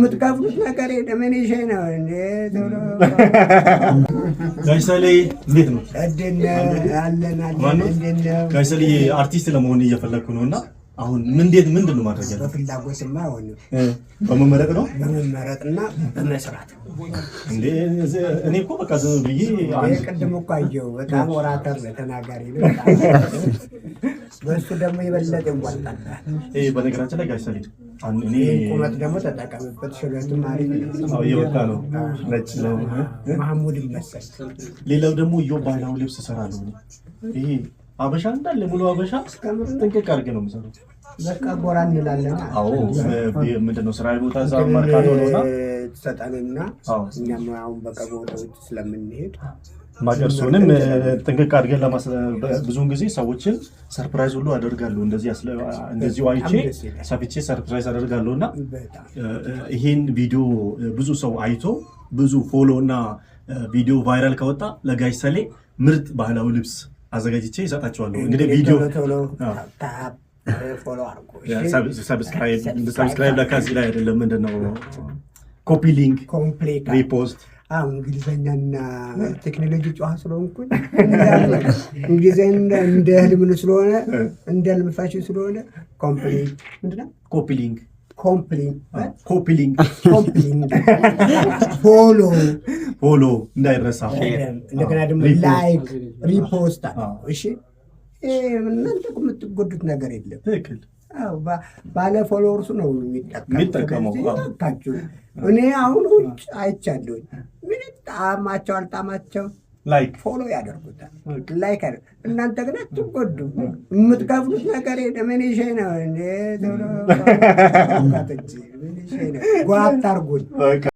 የምትከፍሉት ነገር ምን ይሄ ነው እንዴ? ጋይሰሌ እንዴት ነው? ጋይሰሌ አርቲስት ለመሆን እየፈለኩ ነውና አሁን ምንድን ነው ማድረግ ያለው? በፍላጎትማ አሁን በመመረጥ ነው በመመረጥና በመስራት እንዴ? እኔ እኮ በቃ ዝም ብዬ ቅድም እኮ አየሁ በጣም ወራተር ተናጋሪ ነው። በሱ ደግሞ የበለጠ እንኳን በነገራችን ላይ ጋይሰሌ እኔ ቁመት ደግሞ ተጠቀምበት። ሽበቱም አሪፍ ነው። እየወጣ ነው። ነጭ ነው መሐሙድ ይመስል። ሌላው ደግሞ ባህላዊ ልብስ እሰራለሁ። ይሄ አበሻ እንዳለ ሙሉ አበሻ ጥንቅቅ አድርጌ ነው የምሰራው። በቃ ጎራ እንላለን። አዎ ምንድነው ስራ ቦታ እዛ ማርካቶ ነውና ተሰጣንና እኛም አሁን በቃ ቦታዎች ስለምንሄድ ማቀርሱንም ጥንቅቅ አድርገን ብዙውን ጊዜ ሰዎችን ሰርፕራይዝ ሁሉ አደርጋለሁ። እንደዚህ አይቼ ሰፍቼ ሰርፕራይዝ አደርጋለሁና ይሄን ቪዲዮ ብዙ ሰው አይቶ ብዙ ፎሎ እና ቪዲዮ ቫይራል ከወጣ ለጋይሰሌ ምርጥ ባህላዊ ልብስ አዘጋጅቼ ይሰጣቸዋለሁ። እንግዲህ ቪዲዮ ፎሎ አድርጎ ሰብስክራይብ ለካዚህ ላይ አይደለም ምንድነው ኮፒ ሊንክ ሪፖስት እንግሊዘኛና ቴክኖሎጂ ጨዋ ስለሆንኩኝ እንግሊዘኛ እንደ ህልም ስለሆነ እንደ ህልም ፋሽን ስለሆነ ምንድነው ኮፒ ሊንክ ፎሎ እንዳይረሳ። እንደገና ደግሞ ላይክ ሪፖስት። እሺ እናንተ የምትጎዱት ነገር የለም። ትክክል። ባለ ፎሎወርሱ ነው የሚጠቀመው። እኔ አሁን ውጭ አይቻለሁኝ። ምን ጣማቸው አልጣማቸው ላይክ ፎሎ ያደርጉታል። ላይክ እናንተ ግን አትጎዱ። የምትከፍሉት ነገር ምን ይሄ ነው እንዴ? ጓት አድርጉኝ።